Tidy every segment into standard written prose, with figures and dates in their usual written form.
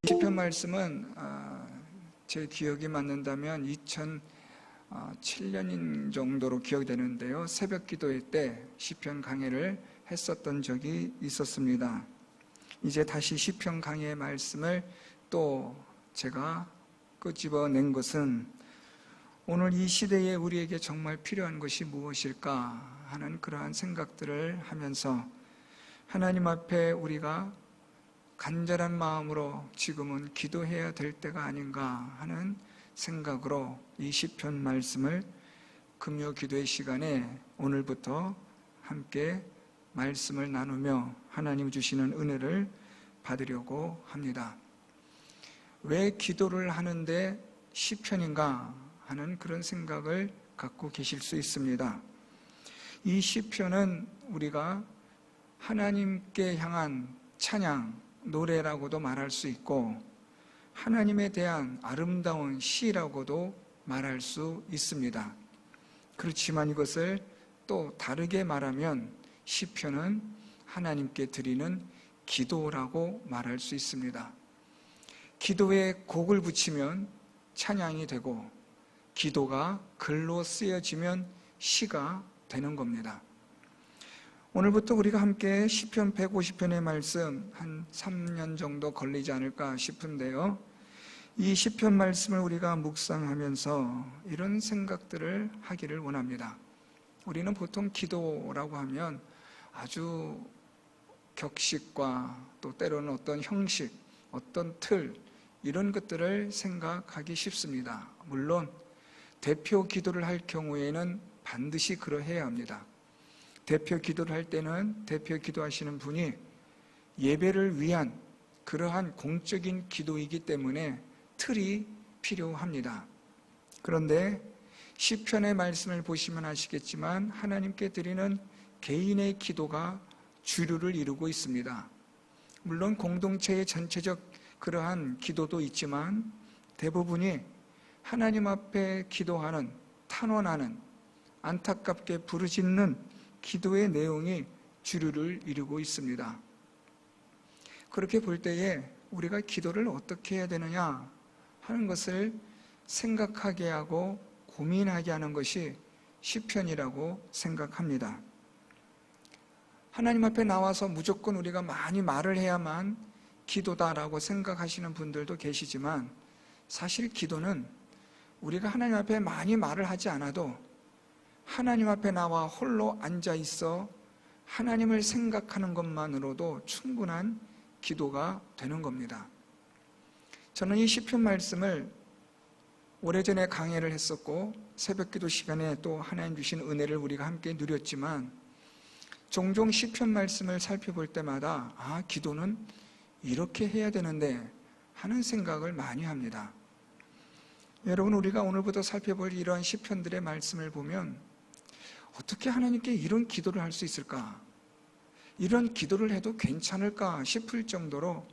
시편 말씀은 제 기억이 맞는다면 2007년인 정도로 기억이 되는데요. 새벽 기도회 때 시편 강해를 했었던 적이 있었습니다. 이제 다시 시편 강해의 말씀을 또 제가 끄집어낸 것은 오늘 이 시대에 우리에게 정말 필요한 것이 무엇일까 하는 그러한 생각들을 하면서 하나님 앞에 우리가 간절한 마음으로 지금은 기도해야 될 때가 아닌가 하는 생각으로 이 시편 말씀을 금요 기도의 시간에 오늘부터 함께 말씀을 나누며 하나님 주시는 은혜를 받으려고 합니다. 왜 기도를 하는데 시편인가 하는 그런 생각을 갖고 계실 수 있습니다. 이 시편은 우리가 하나님께 향한 찬양, 노래라고도 말할 수 있고 하나님에 대한 아름다운 시라고도 말할 수 있습니다. 그렇지만 이것을 또 다르게 말하면 시편은 하나님께 드리는 기도라고 말할 수 있습니다. 기도에 곡을 붙이면 찬양이 되고 기도가 글로 쓰여지면 시가 되는 겁니다. 오늘부터 우리가 함께 시편 150편의 말씀 한 3년 정도 걸리지 않을까 싶은데요. 이 시편 말씀을 우리가 묵상하면서 이런 생각들을 하기를 원합니다. 우리는 보통 기도라고 하면 아주 격식과 또 때로는 어떤 형식, 어떤 틀 이런 것들을 생각하기 쉽습니다. 물론 대표 기도를 할 경우에는 반드시 그러해야 합니다. 대표 기도를 할 때는 대표 기도하시는 분이 예배를 위한 그러한 공적인 기도이기 때문에 틀이 필요합니다. 그런데 시편의 말씀을 보시면 아시겠지만 하나님께 드리는 개인의 기도가 주류를 이루고 있습니다. 물론 공동체의 전체적 그러한 기도도 있지만 대부분이 하나님 앞에 기도하는, 탄원하는, 안타깝게 부르짖는 기도의 내용이 주류를 이루고 있습니다. 그렇게 볼 때에 우리가 기도를 어떻게 해야 되느냐 하는 것을 생각하게 하고 고민하게 하는 것이 시편이라고 생각합니다. 하나님 앞에 나와서 무조건 우리가 많이 말을 해야만 기도다라고 생각하시는 분들도 계시지만 사실 기도는 우리가 하나님 앞에 많이 말을 하지 않아도 하나님 앞에 나와 홀로 앉아 있어 하나님을 생각하는 것만으로도 충분한 기도가 되는 겁니다. 저는 이 시편 말씀을 오래전에 강해를 했었고 새벽기도 시간에 또 하나님 주신 은혜를 우리가 함께 누렸지만 종종 시편 말씀을 살펴볼 때마다 기도는 이렇게 해야 되는데 하는 생각을 많이 합니다. 여러분, 우리가 오늘부터 살펴볼 이러한 시편들의 말씀을 보면 어떻게 하나님께 이런 기도를 할 수 있을까? 이런 기도를 해도 괜찮을까 싶을 정도로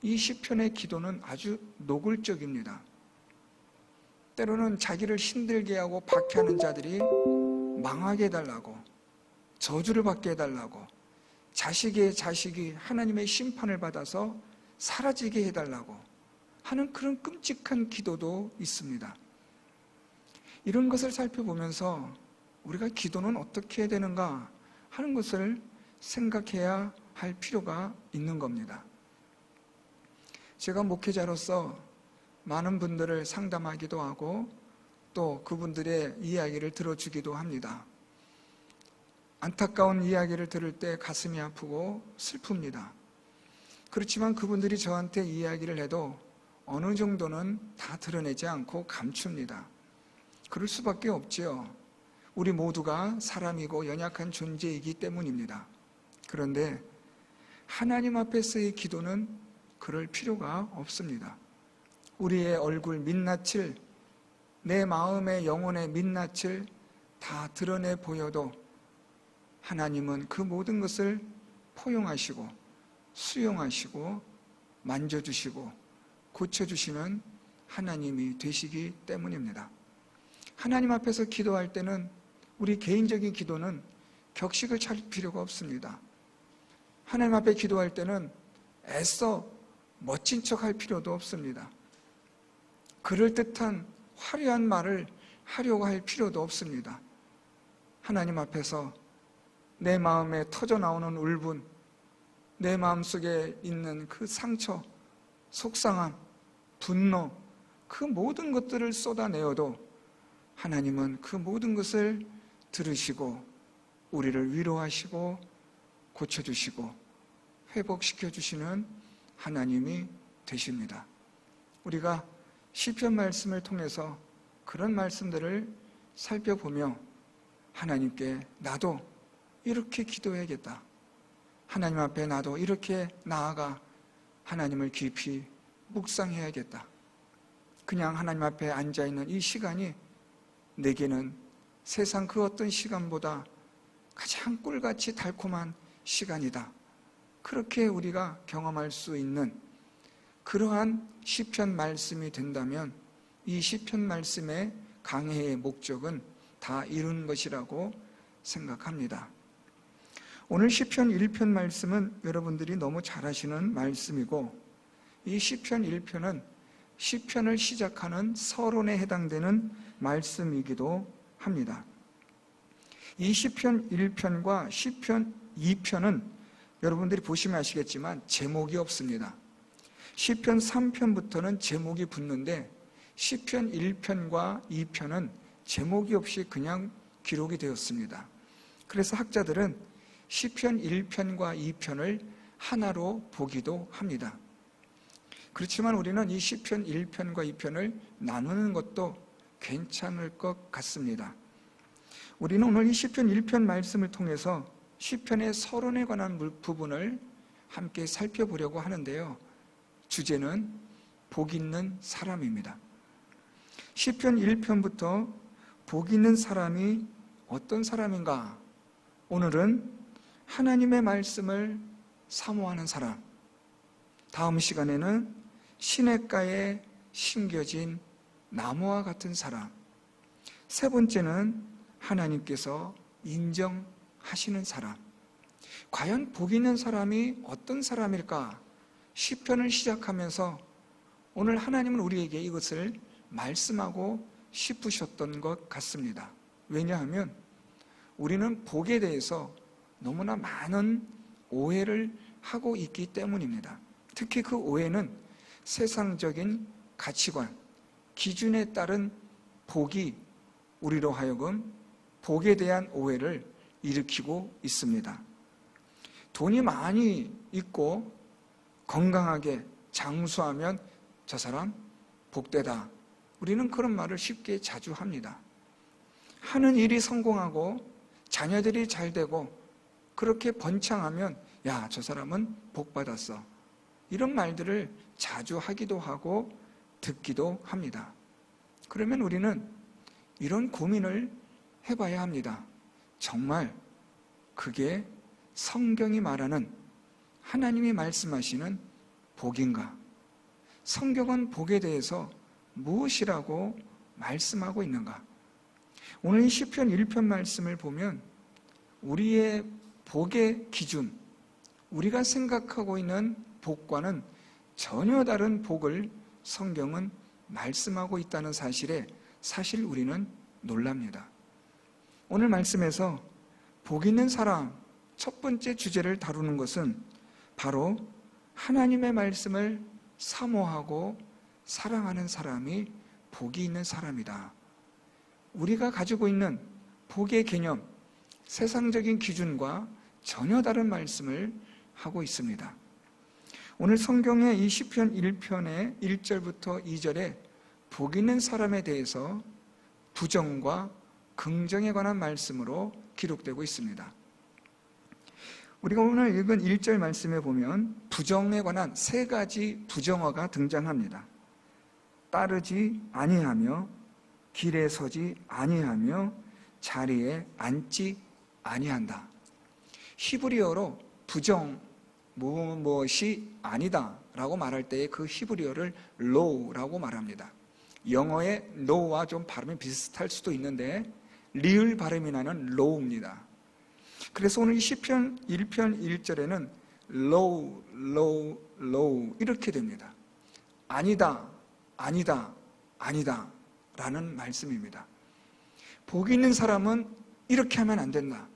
이 시편의 기도는 아주 노골적입니다. 때로는 자기를 힘들게 하고 박해하는 자들이 망하게 해달라고, 저주를 받게 해달라고, 자식이 하나님의 심판을 받아서 사라지게 해달라고 하는 그런 끔찍한 기도도 있습니다. 이런 것을 살펴보면서 우리가 기도는 어떻게 해야 되는가 하는 것을 생각해야 할 필요가 있는 겁니다. 제가 목회자로서 많은 분들을 상담하기도 하고 또 그분들의 이야기를 들어주기도 합니다. 안타까운 이야기를 들을 때 가슴이 아프고 슬픕니다. 그렇지만 그분들이 저한테 이야기를 해도 어느 정도는 다 드러내지 않고 감춥니다. 그럴 수밖에 없지요. 우리 모두가 사람이고 연약한 존재이기 때문입니다. 그런데 하나님 앞에서의 기도는 그럴 필요가 없습니다. 우리의 얼굴 민낯을, 내 마음의 영혼의 민낯을 다 드러내 보여도 하나님은 그 모든 것을 포용하시고 수용하시고 만져주시고 고쳐주시는 하나님이 되시기 때문입니다. 하나님 앞에서 기도할 때는 우리 개인적인 기도는 격식을 차릴 필요가 없습니다. 하나님 앞에 기도할 때는 애써 멋진 척 할 필요도 없습니다. 그럴듯한 화려한 말을 하려고 할 필요도 없습니다. 하나님 앞에서 내 마음에 터져나오는 울분, 내 마음속에 있는 그 상처, 속상함, 분노, 그 모든 것들을 쏟아내어도 하나님은 그 모든 것을 들으시고 우리를 위로하시고 고쳐주시고 회복시켜주시는 하나님이 되십니다. 우리가 시편 말씀을 통해서 그런 말씀들을 살펴보며 하나님께 나도 이렇게 기도해야겠다, 하나님 앞에 나도 이렇게 나아가 하나님을 깊이 묵상해야겠다, 그냥 하나님 앞에 앉아있는 이 시간이 내게는 세상 그 어떤 시간보다 가장 꿀같이 달콤한 시간이다, 그렇게 우리가 경험할 수 있는 그러한 시편 말씀이 된다면 이 시편 말씀의 강해의 목적은 다 이룬 것이라고 생각합니다. 오늘 시편 1편 말씀은 여러분들이 너무 잘 아시는 말씀이고, 이 시편 1편은 시편을 시작하는 서론에 해당되는 말씀이기도 합니다. 이 시편 1편과 시편 2편은 여러분들이 보시면 아시겠지만 제목이 없습니다. 시편 3편부터는 제목이 붙는데 시편 1편과 2편은 제목이 없이 그냥 기록이 되었습니다. 그래서 학자들은 시편 1편과 2편을 하나로 보기도 합니다. 그렇지만 우리는 이 시편 1편과 2편을 나누는 것도 괜찮을 것 같습니다. 우리는 오늘 이 시편 1편 말씀을 통해서 시편의 서론에 관한 부분을 함께 살펴보려고 하는데요. 주제는 복 있는 사람입니다. 시편 1편부터 복 있는 사람이 어떤 사람인가? 오늘은 하나님의 말씀을 사모하는 사람, 다음 시간에는 시냇가에 심겨진 나무와 같은 사람, 세 번째는 하나님께서 인정하시는 사람. 과연 복 있는 사람이 어떤 사람일까? 시편을 시작하면서 오늘 하나님은 우리에게 이것을 말씀하고 싶으셨던 것 같습니다. 왜냐하면 우리는 복에 대해서 너무나 많은 오해를 하고 있기 때문입니다. 특히 그 오해는 세상적인 가치관, 기준에 따른 복이 우리로 하여금 복에 대한 오해를 일으키고 있습니다. 돈이 많이 있고 건강하게 장수하면 저 사람 복되다. 우리는 그런 말을 쉽게 자주 합니다. 하는 일이 성공하고 자녀들이 잘 되고 그렇게 번창하면 야, 저 사람은 복받았어. 이런 말들을 자주 하기도 하고 듣기도 합니다. 그러면 우리는 이런 고민을 해봐야 합니다. 정말 그게 성경이 말하는, 하나님이 말씀하시는 복인가? 성경은 복에 대해서 무엇이라고 말씀하고 있는가? 오늘 이 시편 1편 말씀을 보면 우리의 복의 기준, 우리가 생각하고 있는 복과는 전혀 다른 복을 성경은 말씀하고 있다는 사실에 사실 우리는 놀랍니다. 오늘 말씀에서 복 있는 사람 첫 번째 주제를 다루는 것은 바로 하나님의 말씀을 사모하고 사랑하는 사람이 복이 있는 사람이다. 우리가 가지고 있는 복의 개념, 세상적인 기준과 전혀 다른 말씀을 하고 있습니다. 오늘 성경의 이 시편 1편의 1절부터 2절에 복 있는 사람에 대해서 부정과 긍정에 관한 말씀으로 기록되고 있습니다. 우리가 오늘 읽은 1절 말씀에 보면 부정에 관한 세 가지 부정어가 등장합니다. 따르지 아니하며, 길에 서지 아니하며, 자리에 앉지 아니한다. 히브리어로 부정, 무엇이 아니다 라고 말할 때의 그 히브리어를 low라고 말합니다. 영어의 low와 좀 발음이 비슷할 수도 있는데 리을 발음이 나는 low입니다. 그래서 오늘 시편 1편 1절에는 low, low, low 이렇게 됩니다. 아니다, 아니다, 아니다 라는 말씀입니다. 복 있는 사람은 이렇게 하면 안 된다.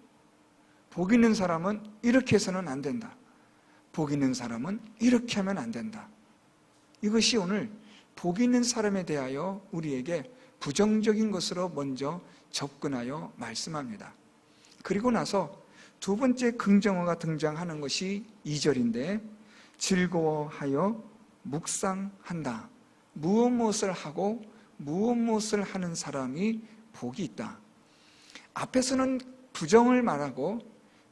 복 있는 사람은 이렇게 해서는 안 된다. 복 있는 사람은 이렇게 하면 안 된다. 이것이 오늘 복 있는 사람에 대하여 우리에게 부정적인 것으로 먼저 접근하여 말씀합니다. 그리고 나서 두 번째 긍정어가 등장하는 것이 2절인데 즐거워하여 묵상한다. 무엇을 하고 무엇을 하는 사람이 복이 있다. 앞에서는 부정을 말하고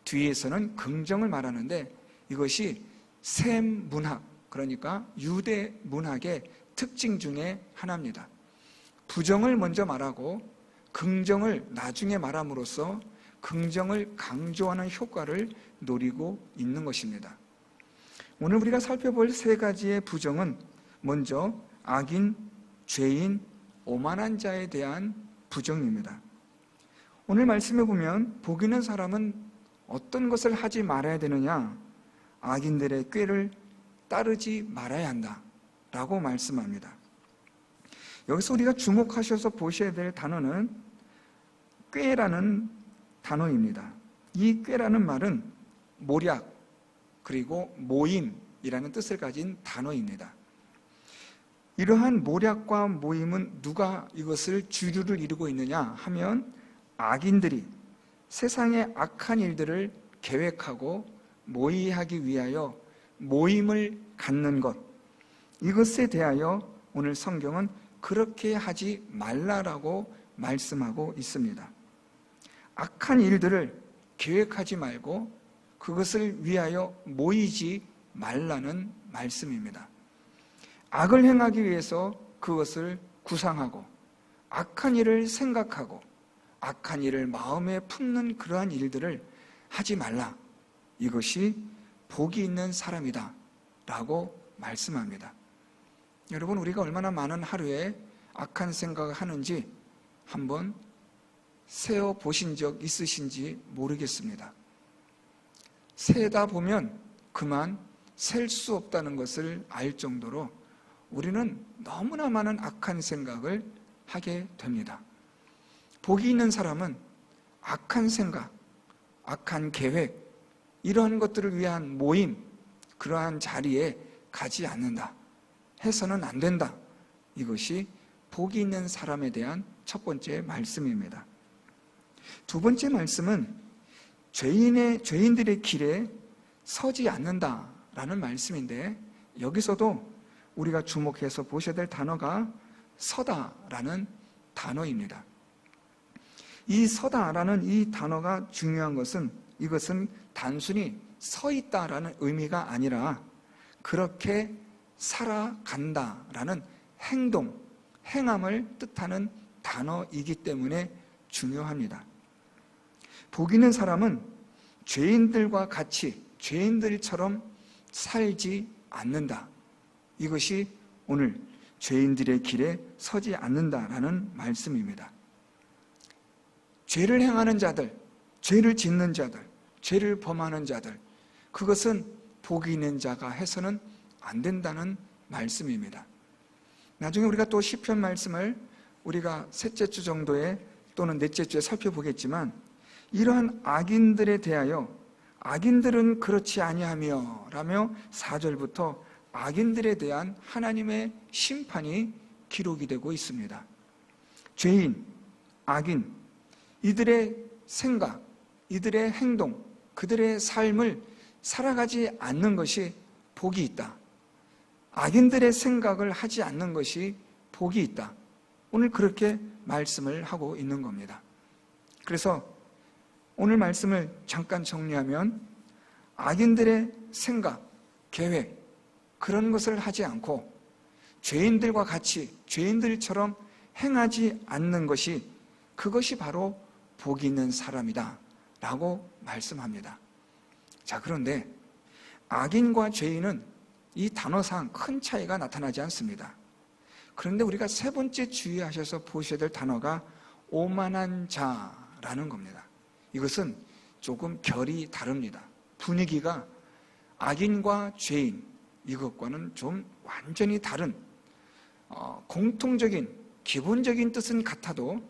뒤에서는 긍정을 말하는데 이것이 셈 문학, 그러니까 유대 문학의 특징 중에 하나입니다. 부정을 먼저 말하고 긍정을 나중에 말함으로써 긍정을 강조하는 효과를 노리고 있는 것입니다. 오늘 우리가 살펴볼 세 가지의 부정은 먼저 악인, 죄인, 오만한 자에 대한 부정입니다. 오늘 말씀에 보면 복 있는 사람은 어떤 것을 하지 말아야 되느냐? 악인들의 꾀를 따르지 말아야 한다 라고 말씀합니다. 여기서 우리가 주목하셔서 보셔야 될 단어는 꾀라는 단어입니다. 이 꾀라는 말은 모략 그리고 모임이라는 뜻을 가진 단어입니다. 이러한 모략과 모임은 누가 이것을 주류를 이루고 있느냐 하면 악인들이 세상의 악한 일들을 계획하고 모의하기 위하여 모임을 갖는 것, 이것에 대하여 오늘 성경은 그렇게 하지 말라라고 말씀하고 있습니다. 악한 일들을 계획하지 말고 그것을 위하여 모이지 말라는 말씀입니다. 악을 행하기 위해서 그것을 구상하고 악한 일을 생각하고 악한 일을 마음에 품는 그러한 일들을 하지 말라. 이것이 복이 있는 사람이다 라고 말씀합니다. 여러분, 우리가 얼마나 많은 하루에 악한 생각을 하는지 한번 세어 보신 적 있으신지 모르겠습니다. 세다 보면 그만 셀 수 없다는 것을 알 정도로 우리는 너무나 많은 악한 생각을 하게 됩니다. 복이 있는 사람은 악한 생각, 악한 계획, 이러한 것들을 위한 모임, 그러한 자리에 가지 않는다. 해서는 안 된다. 이것이 복이 있는 사람에 대한 첫 번째 말씀입니다. 두 번째 말씀은 죄인들의 길에 서지 않는다라는 말씀인데 여기서도 우리가 주목해서 보셔야 될 단어가 서다라는 단어입니다. 이 서다라는 이 단어가 중요한 것은 이것은 단순히 서 있다라는 의미가 아니라 그렇게 살아간다라는 행동, 행함을 뜻하는 단어이기 때문에 중요합니다. 복 있는 사람은 죄인들과 같이 죄인들처럼 살지 않는다. 이것이 오늘 죄인들의 길에 서지 않는다라는 말씀입니다. 죄를 행하는 자들, 죄를 짓는 자들, 죄를 범하는 자들, 그것은 복이 있는 자가 해서는 안 된다는 말씀입니다. 나중에 우리가 또 시편 말씀을 우리가 셋째 주 정도에 또는 넷째 주에 살펴보겠지만 이러한 악인들에 대하여 악인들은 그렇지 아니하며 라며 4절부터 악인들에 대한 하나님의 심판이 기록이 되고 있습니다. 죄인, 악인, 이들의 생각, 이들의 행동, 그들의 삶을 살아가지 않는 것이 복이 있다. 악인들의 생각을 하지 않는 것이 복이 있다. 오늘 그렇게 말씀을 하고 있는 겁니다. 그래서 오늘 말씀을 잠깐 정리하면 악인들의 생각, 계획, 그런 것을 하지 않고 죄인들과 같이 죄인들처럼 행하지 않는 것이 그것이 바로 복이 있는 사람이다 라고 말씀합니다. 자, 그런데 악인과 죄인은 이 단어상 큰 차이가 나타나지 않습니다. 그런데 우리가 세 번째 주의하셔서 보셔야 될 단어가 오만한 자라는 겁니다. 이것은 조금 결이 다릅니다. 분위기가 악인과 죄인, 이것과는 좀 완전히 다른 공통적인 기본적인 뜻은 같아도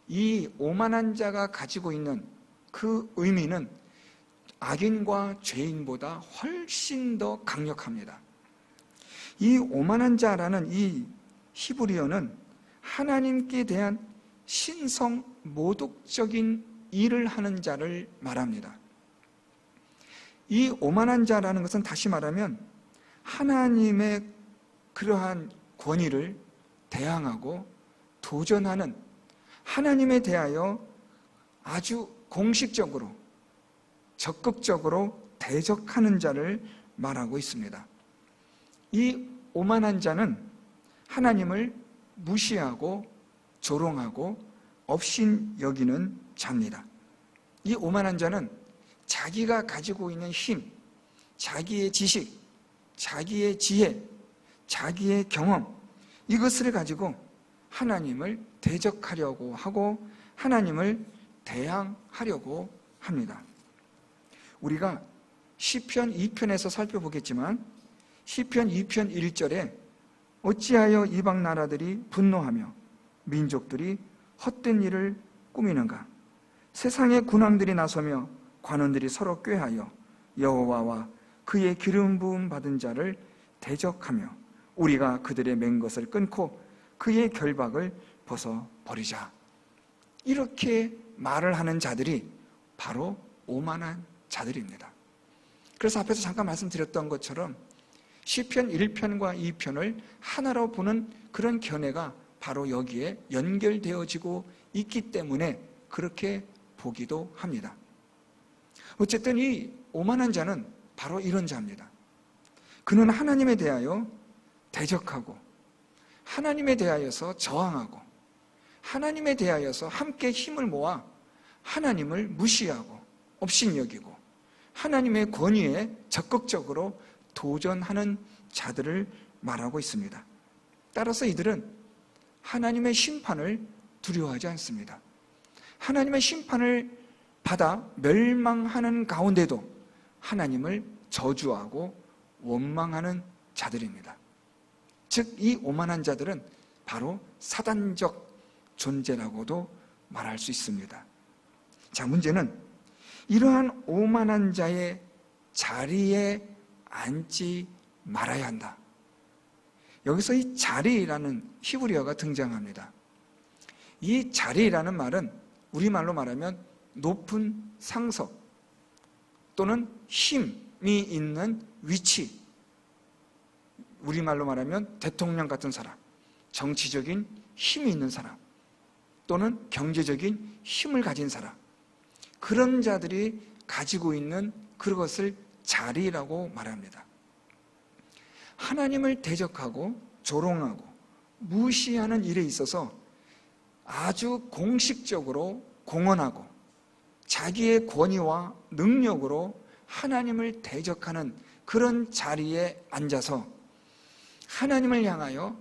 이 오만한 자가 가지고 있는 그 의미는 악인과 죄인보다 훨씬 더 강력합니다. 이 오만한 자라는 이 히브리어는 하나님께 대한 신성 모독적인 일을 하는 자를 말합니다. 이 오만한 자라는 것은 다시 말하면 하나님의 그러한 권위를 대항하고 도전하는, 하나님에 대하여 아주 공식적으로 적극적으로 대적하는 자를 말하고 있습니다. 이 오만한 자는 하나님을 무시하고 조롱하고 업신여기는 자입니다. 이 오만한 자는 자기가 가지고 있는 힘, 자기의 지식, 자기의 지혜, 자기의 경험, 이것을 가지고 하나님을 대적하려고 하고 하나님을 대항하려고 합니다. 우리가 시편 2편에서 살펴보겠지만 시편 2편 1절에 어찌하여 이방 나라들이 분노하며 민족들이 헛된 일을 꾸미는가? 세상의 군왕들이 나서며 관원들이 서로 꾀하여 여호와와 그의 기름 부음 받은 자를 대적하며 우리가 그들의 맨 것을 끊고 그의 결박을 벗어버리자. 이렇게 말을 하는 자들이 바로 오만한 자들입니다. 그래서 앞에서 잠깐 말씀드렸던 것처럼 시편 1편과 2편을 하나로 보는 그런 견해가 바로 여기에 연결되어지고 있기 때문에 그렇게 보기도 합니다. 어쨌든 이 오만한 자는 바로 이런 자입니다. 그는 하나님에 대하여 대적하고 하나님에 대하여서 저항하고 하나님에 대하여서 함께 힘을 모아 하나님을 무시하고 업신여기고 하나님의 권위에 적극적으로 도전하는 자들을 말하고 있습니다. 따라서 이들은 하나님의 심판을 두려워하지 않습니다. 하나님의 심판을 받아 멸망하는 가운데도 하나님을 저주하고 원망하는 자들입니다. 즉, 이 오만한 자들은 바로 사단적 존재라고도 말할 수 있습니다. 자, 문제는 이러한 오만한 자의 자리에 앉지 말아야 한다. 여기서 이 자리라는 히브리어가 등장합니다. 이 자리라는 말은 우리말로 말하면 높은 상석 또는 힘이 있는 위치, 우리말로 말하면 대통령 같은 사람, 정치적인 힘이 있는 사람 또는 경제적인 힘을 가진 사람, 그런 자들이 가지고 있는 그것을 자리라고 말합니다. 하나님을 대적하고 조롱하고 무시하는 일에 있어서 아주 공식적으로 공언하고 자기의 권위와 능력으로 하나님을 대적하는 그런 자리에 앉아서 하나님을 향하여,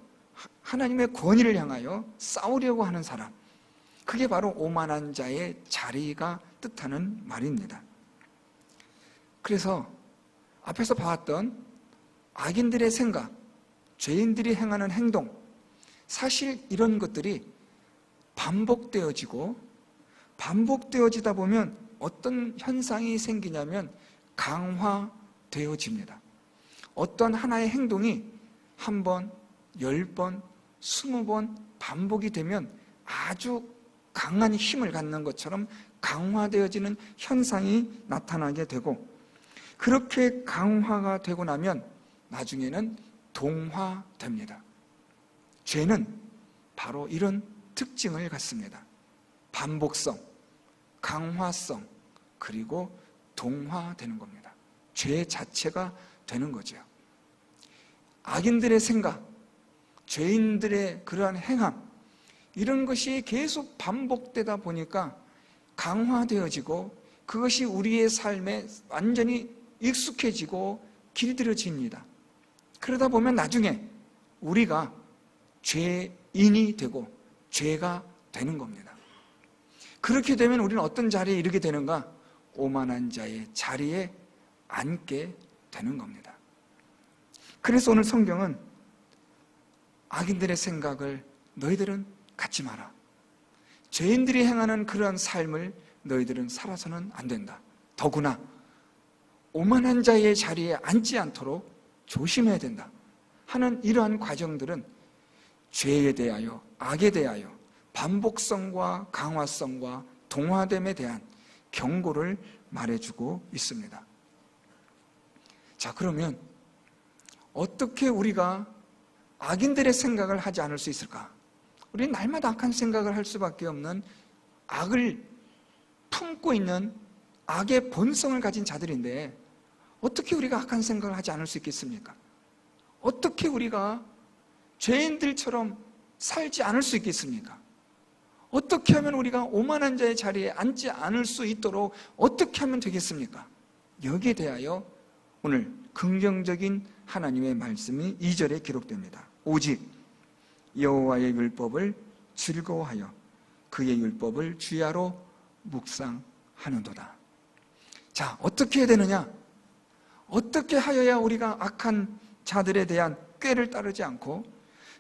하나님의 권위를 향하여 싸우려고 하는 사람, 그게 바로 오만한 자의 자리가 뜻하는 말입니다. 그래서 앞에서 봐왔던 악인들의 생각, 죄인들이 행하는 행동, 사실 이런 것들이 반복되어지다 보면 어떤 현상이 생기냐면 강화되어집니다. 어떤 하나의 행동이 한 번, 10번, 20번 반복이 되면 아주 강한 힘을 갖는 것처럼 강화되어지는 현상이 나타나게 되고, 그렇게 강화가 되고 나면 나중에는 동화됩니다. 죄는 바로 이런 특징을 갖습니다. 반복성, 강화성, 그리고 동화되는 겁니다. 죄 자체가 되는 거죠. 악인들의 생각, 죄인들의 그러한 행함, 이런 것이 계속 반복되다 보니까 강화되어지고 그것이 우리의 삶에 완전히 익숙해지고 길들여집니다. 그러다 보면 나중에 우리가 죄인이 되고 죄가 되는 겁니다. 그렇게 되면 우리는 어떤 자리에 이르게 되는가? 오만한 자의 자리에 앉게 되는 겁니다. 그래서 오늘 성경은 악인들의 생각을 너희들은 갖지 마라. 죄인들이 행하는 그런 삶을 너희들은 살아서는 안 된다. 더구나 오만한 자의 자리에 앉지 않도록 조심해야 된다 하는 이러한 과정들은 죄에 대하여, 악에 대하여 반복성과 강화성과 동화됨에 대한 경고를 말해주고 있습니다. 자, 그러면 어떻게 우리가 악인들의 생각을 하지 않을 수 있을까? 우리는 날마다 악한 생각을 할 수밖에 없는 악을 품고 있는 악의 본성을 가진 자들인데 어떻게 우리가 악한 생각을 하지 않을 수 있겠습니까? 어떻게 우리가 죄인들처럼 살지 않을 수 있겠습니까? 어떻게 하면 우리가 오만한 자의 자리에 앉지 않을 수 있도록 어떻게 하면 되겠습니까? 여기에 대하여 오늘 긍정적인 하나님의 말씀이 2절에 기록됩니다. 오직 여호와의 율법을 즐거워하여 그의 율법을 주야로 묵상하는도다. 자, 어떻게 해야 되느냐? 어떻게 하여야 우리가 악한 자들에 대한 꾀를 따르지 않고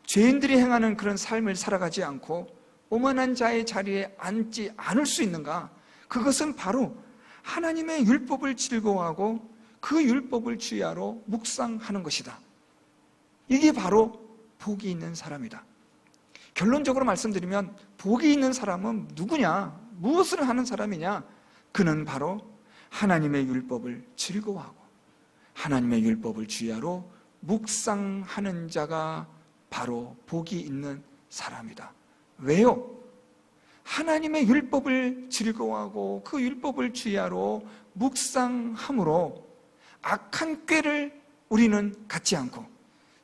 죄인들이 행하는 그런 삶을 살아가지 않고 오만한 자의 자리에 앉지 않을 수 있는가? 그것은 바로 하나님의 율법을 즐거워하고 그 율법을 주야로 묵상하는 것이다. 이게 바로 복이 있는 사람이다. 결론적으로 말씀드리면 복이 있는 사람은 누구냐? 무엇을 하는 사람이냐? 그는 바로 하나님의 율법을 즐거워하고 하나님의 율법을 주야로 묵상하는 자가 바로 복이 있는 사람이다. 왜요? 하나님의 율법을 즐거워하고 그 율법을 주야로 묵상함으로 악한 꾀를 우리는 갖지 않고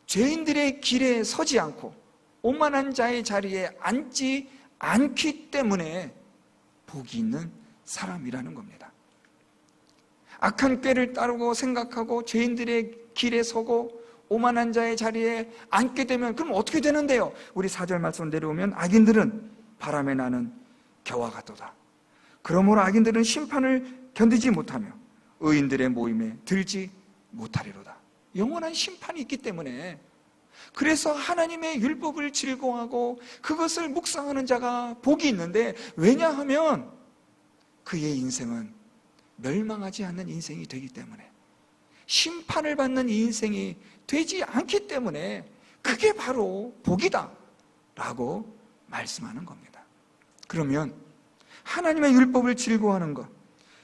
죄인들의 길에 서지 않고 오만한 자의 자리에 앉지 않기 때문에 복이 있는 사람이라는 겁니다. 악한 꾀를 따르고 생각하고 죄인들의 길에 서고 오만한 자의 자리에 앉게 되면 그럼 어떻게 되는데요? 우리 4절 말씀 내려오면 악인들은 바람에 나는 겨와 같도다. 그러므로 악인들은 심판을 견디지 못하며 의인들의 모임에 들지 못하리로다. 영원한 심판이 있기 때문에 그래서 하나님의 율법을 즐거워하고 그것을 묵상하는 자가 복이 있는데 왜냐하면 그의 인생은 멸망하지 않는 인생이 되기 때문에 심판을 받는 인생이 되지 않기 때문에 그게 바로 복이다 라고 말씀하는 겁니다. 그러면 하나님의 율법을 즐거워하는 것,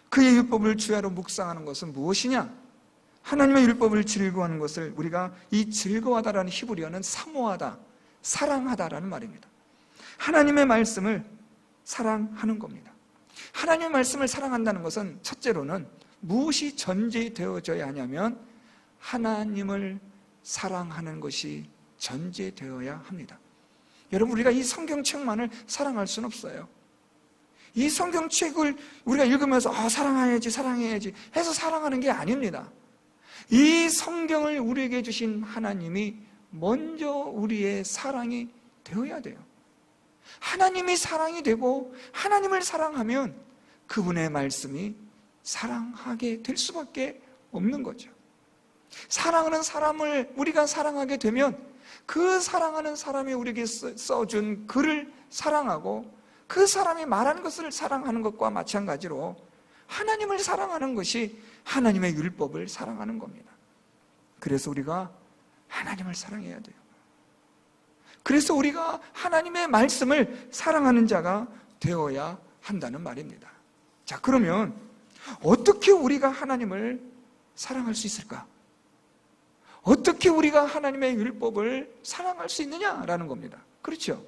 그의 율법을 주야로 묵상하는 것은 무엇이냐? 하나님의 율법을 즐거워하는 것을 우리가 이 즐거워하다라는 히브리어는 사모하다, 사랑하다라는 말입니다. 하나님의 말씀을 사랑하는 겁니다. 하나님의 말씀을 사랑한다는 것은 첫째로는 무엇이 전제되어져야 하냐면 하나님을 사랑하는 것이 전제되어야 합니다. 여러분, 우리가 이 성경책만을 사랑할 수는 없어요. 이 성경책을 우리가 읽으면서 사랑해야지 사랑해야지 해서 사랑하는 게 아닙니다. 이 성경을 우리에게 주신 하나님이 먼저 우리의 사랑이 되어야 돼요. 하나님이 사랑이 되고 하나님을 사랑하면 그분의 말씀이 사랑하게 될 수밖에 없는 거죠. 사랑하는 사람을 우리가 사랑하게 되면 그 사랑하는 사람이 우리에게 써준 글을 사랑하고 그 사람이 말하는 것을 사랑하는 것과 마찬가지로 하나님을 사랑하는 것이 하나님의 율법을 사랑하는 겁니다. 그래서 우리가 하나님을 사랑해야 돼요. 그래서 우리가 하나님의 말씀을 사랑하는 자가 되어야 한다는 말입니다. 자, 그러면 어떻게 우리가 하나님을 사랑할 수 있을까? 어떻게 우리가 하나님의 율법을 사랑할 수 있느냐라는 겁니다. 그렇죠?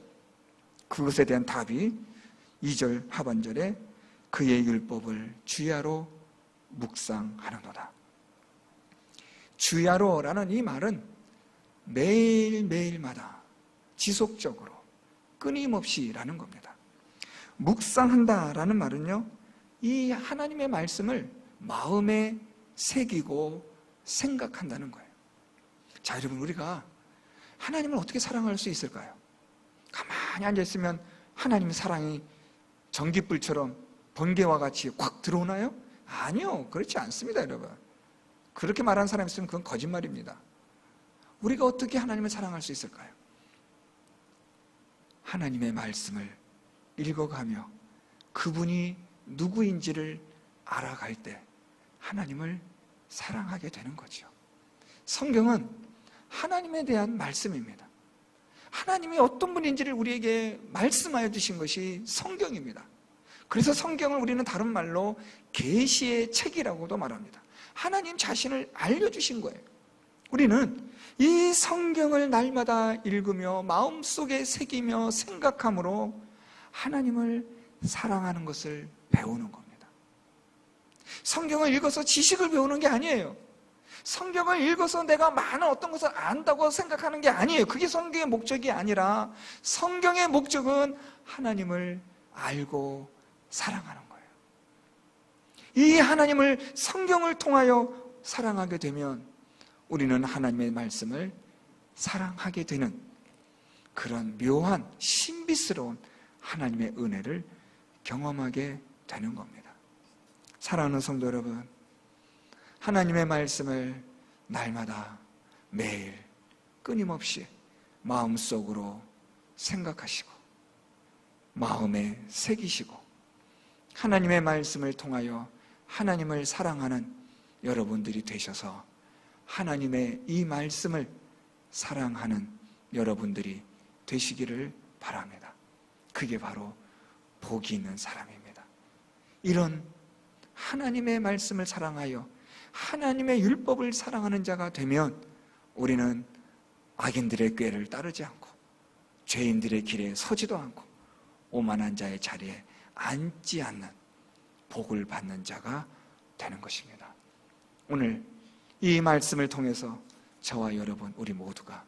그것에 대한 답이 2절 하반절에 그의 율법을 주야로 묵상하는도다. 주야로라는 이 말은 매일매일마다 지속적으로 끊임없이라는 겁니다. 묵상한다라는 말은요, 이 하나님의 말씀을 마음에 새기고 생각한다는 거예요. 자, 여러분, 우리가 하나님을 어떻게 사랑할 수 있을까요? 가만히 앉아있으면 하나님의 사랑이 전깃불처럼 번개와 같이 꽉 들어오나요? 아니요, 그렇지 않습니다, 여러분. 그렇게 말하는 사람이 있으면 그건 거짓말입니다. 우리가 어떻게 하나님을 사랑할 수 있을까요? 하나님의 말씀을 읽어가며 그분이 누구인지를 알아갈 때 하나님을 사랑하게 되는 거죠. 성경은 하나님에 대한 말씀입니다. 하나님이 어떤 분인지를 우리에게 말씀하여 주신 것이 성경입니다. 그래서 성경을 우리는 다른 말로 계시의 책이라고도 말합니다. 하나님 자신을 알려주신 거예요. 우리는 이 성경을 날마다 읽으며 마음속에 새기며 생각함으로 하나님을 사랑하는 것을 배우는 겁니다. 성경을 읽어서 지식을 배우는 게 아니에요. 성경을 읽어서 내가 많은 어떤 것을 안다고 생각하는 게 아니에요. 그게 성경의 목적이 아니라 성경의 목적은 하나님을 알고 사랑하는 거예요. 이 하나님을 성경을 통하여 사랑하게 되면 우리는 하나님의 말씀을 사랑하게 되는 그런 묘한 신비스러운 하나님의 은혜를 경험하게 되는 겁니다. 사랑하는 성도 여러분, 하나님의 말씀을 날마다 매일 끊임없이 마음속으로 생각하시고 마음에 새기시고 하나님의 말씀을 통하여 하나님을 사랑하는 여러분들이 되셔서 하나님의 이 말씀을 사랑하는 여러분들이 되시기를 바랍니다. 그게 바로 복이 있는 사람입니다. 이런 하나님의 말씀을 사랑하여 하나님의 율법을 사랑하는 자가 되면 우리는 악인들의 꾀를 따르지 않고 죄인들의 길에 서지도 않고 오만한 자의 자리에 앉지 않는 복을 받는 자가 되는 것입니다. 오늘 이 말씀을 통해서 저와 여러분 우리 모두가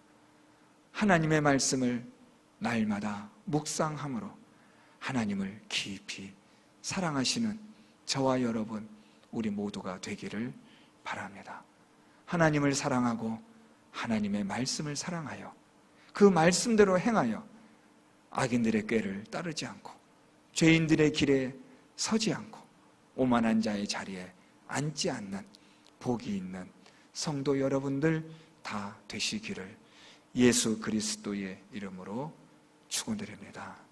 하나님의 말씀을 날마다 묵상함으로 하나님을 깊이 사랑하시는 저와 여러분 우리 모두가 되기를 바랍니다. 하나님을 사랑하고 하나님의 말씀을 사랑하여 그 말씀대로 행하여 악인들의 꾀를 따르지 않고 죄인들의 길에 서지 않고 오만한 자의 자리에 앉지 않는 복이 있는 성도 여러분들 다 되시기를 예수 그리스도의 이름으로 축원드립니다.